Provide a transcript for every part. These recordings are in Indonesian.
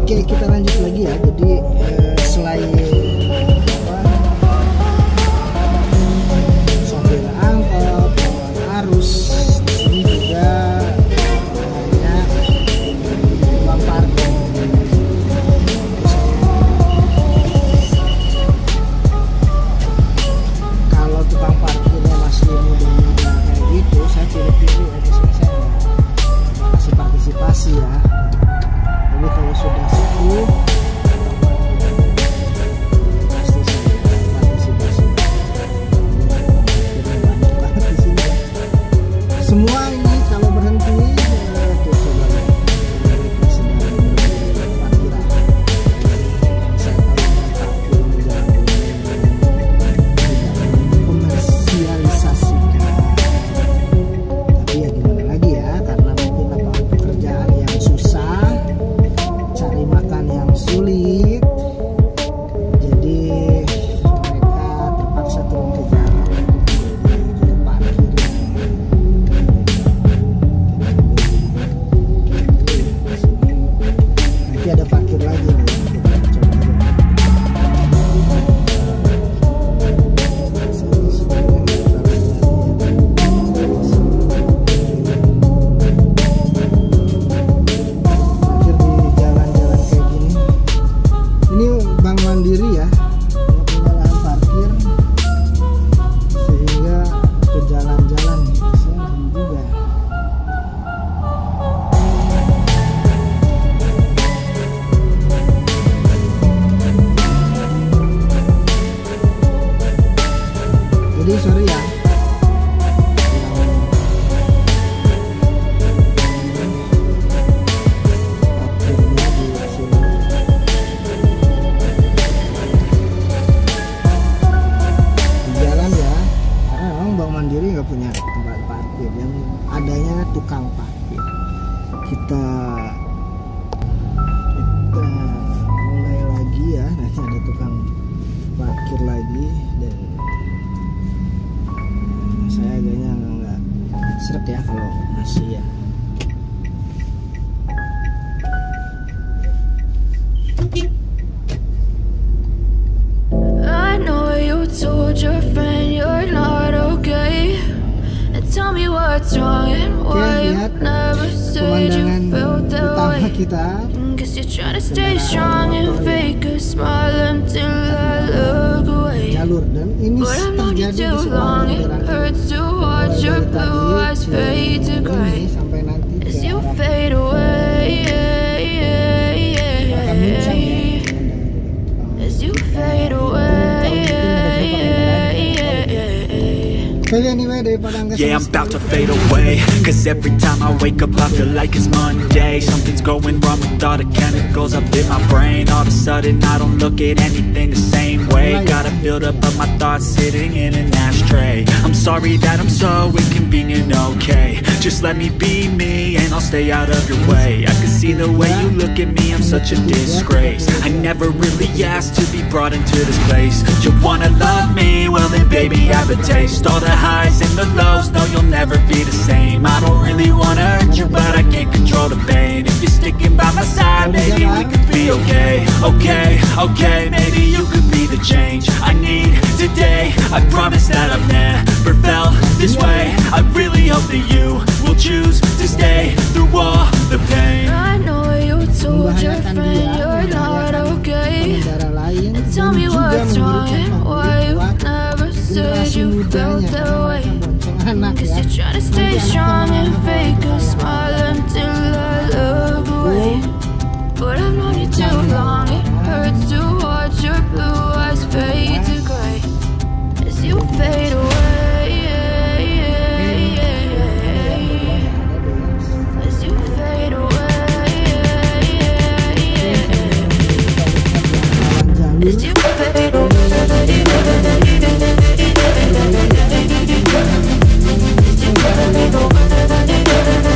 Oke, kita lanjut lagi ya. Jadi selain sopir angkot, arus, di sini juga banyak tukang parkir. Kalau tukang parkirnya masih muda-muda kayak gitu, saya pilih-pilih aja, saya kasih partisipasi ya. Tapi kalau sudah sepuh, pasti saya partisipasi. Banyak banget di sini. Semua ini kalau berhenti, tuh coba mereka sedang berparkiran. Saya tahu parkir tidak komersialisasikan. Tapi ya gimana lagi ya, karena mungkin lapangan pekerjaan yang susah, cari makan yang sulit, jadi mereka terpaksa turun ke jalan untuk parkir. Nanti ada parkir lagi nih, kita coba aja. Bank Mandiri ya, punya lahan parkir sehingga ke jalan-jalan saya juga. Jadi sorry ya, Mandiri nggak punya tempat parkir, yang adanya tukang parkir. Kita mulai lagi ya, nanti ada tukang parkir lagi, dan saya agaknya nggak seret ya kalau masih ya. I know you told your friend you're not okay, and tell me what's wrong and why you never said you felt that way. Guess you're trying to stay strong and fake a smile until I look away. But I've known you too long, it hurts to watch your blue eyes fade to gray as you fade away. As you fade away. Yeah, I'm about to fade away, cause every time I wake up I feel like it's Monday. Something's going wrong with all the chemicals up in my brain. All of a sudden I don't look at anything the same way. Gotta build up of my thoughts sitting in an ashtray. I'm sorry that I'm so inconvenient, okay. Just let me be me and I'll stay out of your way. I can see the way you look at me, I'm such a disgrace. I never really asked to be brought into this place. You wanna love me? Well then baby have a taste. All the highs and the lows, no you'll never be the same. I don't really wanna hurt you but I can't control the pain. If you're sticking by my side, maybe we could be okay. Okay, maybe you could be the change I need today. I promise that I've never felt this way. I really hope that you will choose to stay through all the pain. I know you told your friend you're not okay, and tell me what's wrong and why you never said you felt that way. Cause you're trying to stay strong and fake a smile until I look away. But I've known you too long, it hurts to watch your blue eyes fade to gray as you fade away. As you fade away. As you fade away. As you fade away.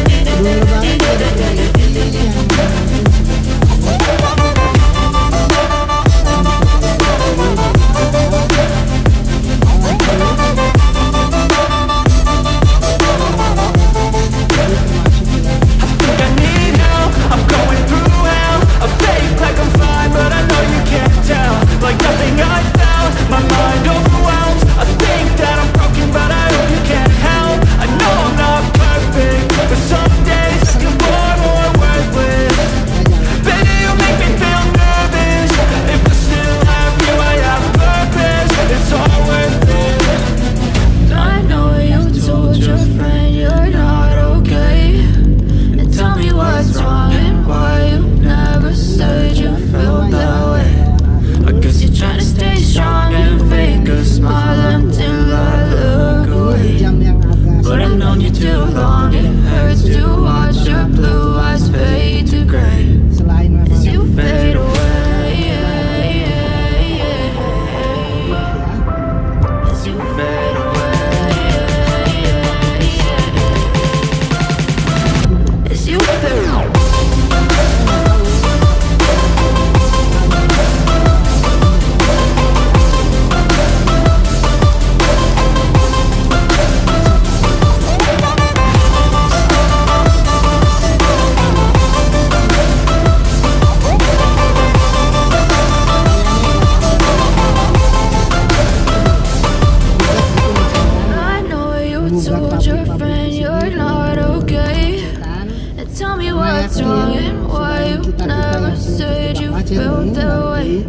felt that way.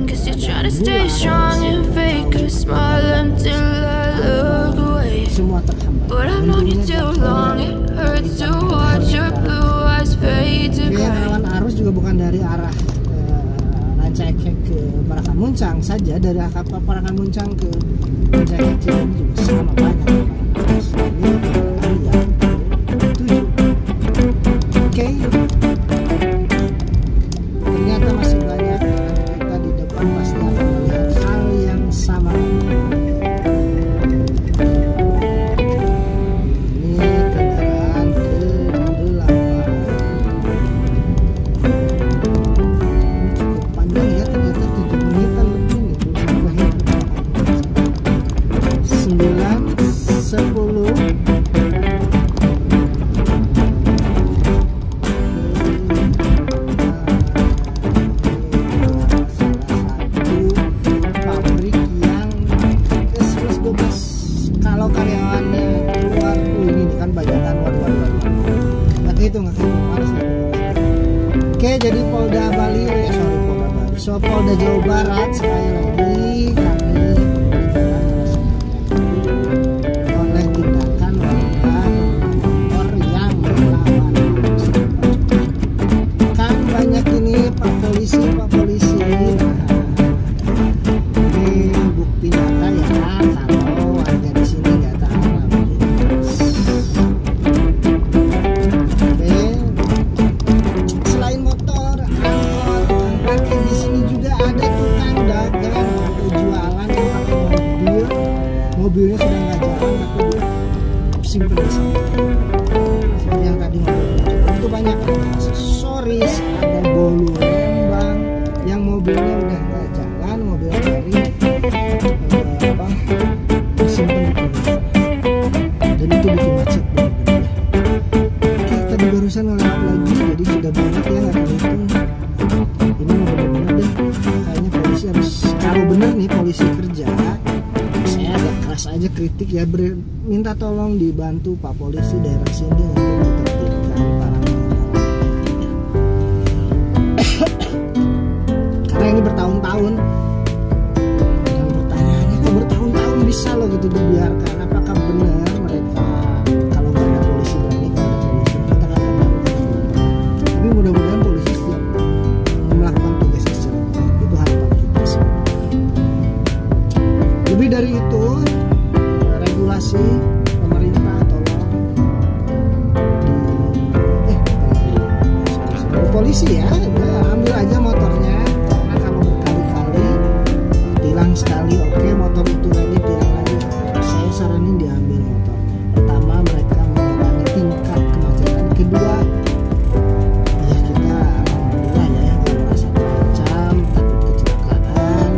Guess you're trying to stay strong and fake a smile until I look away. But I've known you too long, it hurts to watch your blue eyes fade to gray. Rawan arus juga bukan dari arah Rancaikek ke Parakan Muncang saja, dari Parakan Muncang ke Rancaikek Cirebon juga sama banyak. Ini yang 7. Oke. Ternyata masih banyak kita di depan pasti akan melihat hal yang sama. Oke, jadi Polda Bali, Polda Jawa Barat sekali lagi kami oleh tindakan motor yang melawan. Kan banyak ini Pak Polisi. Ini bukti nyata ya kalau warga di sini nggak tahu. Mobilnya sudah nggak jalan tapi simpen di sana. Seperti yang tadi itu banyak aksesoris, ada bolu lembang yang mobilnya udah nggak jalan, mobil dari simpen di sana. Dan itu bikin macet bener-bener. Oke, tadi barusan lewat lagi, jadi sudah banyak ya nggak terhitung. Ini bener-bener deh, kayaknya polisi harus, kalau bener nih polisi kerja, aja kritik ya, minta tolong dibantu Pak Polisi daerah sini untuk ditertibkan para karena ini bertahun-tahun, dan pertanyaannya kok bertahun-tahun bisa loh gitu dibiarkan. Apakah benar mereka kalau nggak ada polisi berani, kalau ada polisi kita nggak akan tahu. Tapi mudah-mudahan polisi siap melakukan tugasnya secara baik, itu harapan kita semua. Lebih dari itu, regulasi pemerintah tolong polisi ya, ambil aja motornya, karena kalau berkali-kali tilang sekali oke, motor itu lagi tilang lagi, saya saranin diambil motor. Pertama, mereka mengurangi tingkat kemacetan. Kedua, ya kita alhamdulillah ya nggak merasa terancam, takut kecelakaan.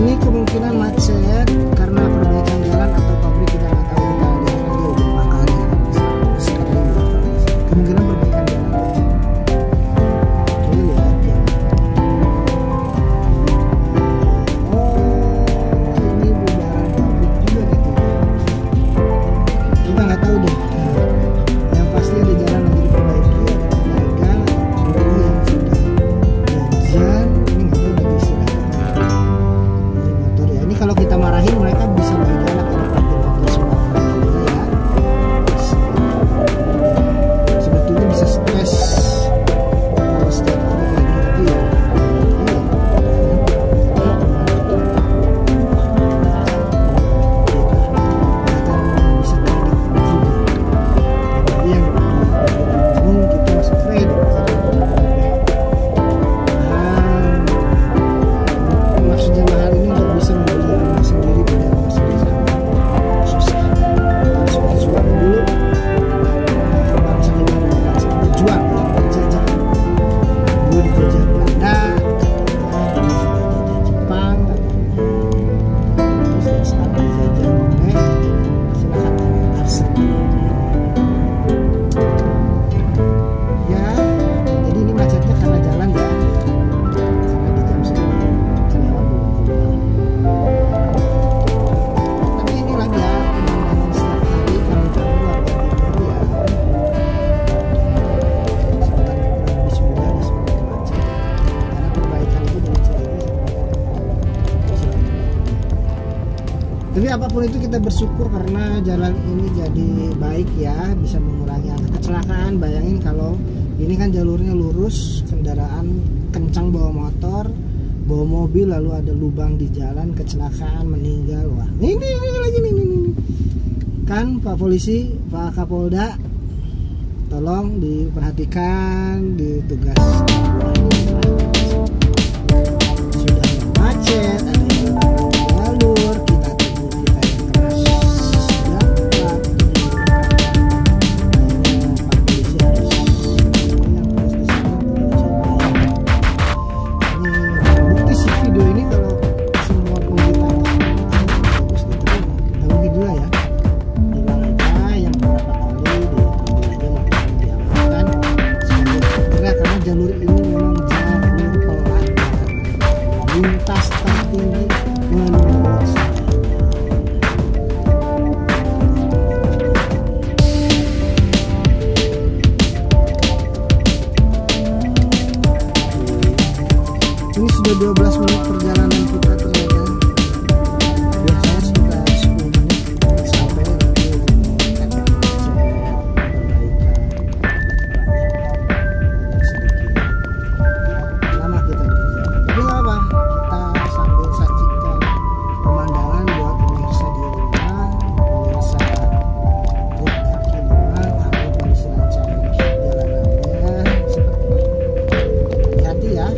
Ini kemungkinan macet karena perbaikan jalan atau pabrik, kita nggak tahu, kita lihat aja udah makanya sekarang kemungkinan perbaikan jalan. Coba lihat ya. apapun itu kita bersyukur karena jalan ini jadi baik ya, bisa mengurangi angka kecelakaan. Bayangin kalau ini kan jalurnya lurus, kendaraan kencang bawa motor, bawa mobil, lalu ada lubang di jalan, kecelakaan, meninggal. Wah, ini lagi ini. Kan Pak Polisi, Pak Kapolda, tolong diperhatikan di tugas. Sudah macet, ada yang jalur, kita tunggu kita yang keras dapat. Pak Polisi harus yang harus disini coba. Ini bukti sih video ini kalau semua pengguna bagus gitu, nggak mungkin juga ya. Hilang aja yang beberapa kali diambil aja makanya diamankan sebagai segera karena jalur ini memang jalur pelan lintas tertinggi menurut saya. Ini sudah 12 menit perjalanan kita ternyata. Biasanya sekitar 10 menit sampai nanti kan perbaikan sedikit. Lama kita di perjalanan. Tapi nggak apa, kita sambil sajikan pemandangan buat pemirsa di rumah, pemirsa truk kaki lima atau kondisi lancar jalanannya seperti ini. Hati-hati ya.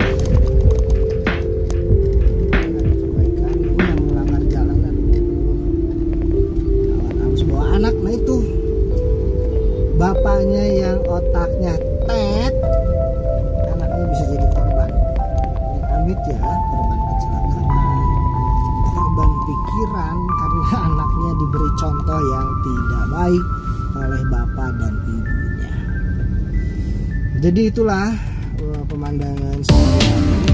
Perbaikan ini yang melanggar jalan, aduh, harus bawa anak. Nah itu bapaknya yang otaknya tet, anaknya bisa jadi korban. Amit ya, korban kecelakaan, korban pikiran karena anaknya diberi contoh yang tidak baik oleh bapak dan ibunya. Jadi itulah pemandangan sehari-hari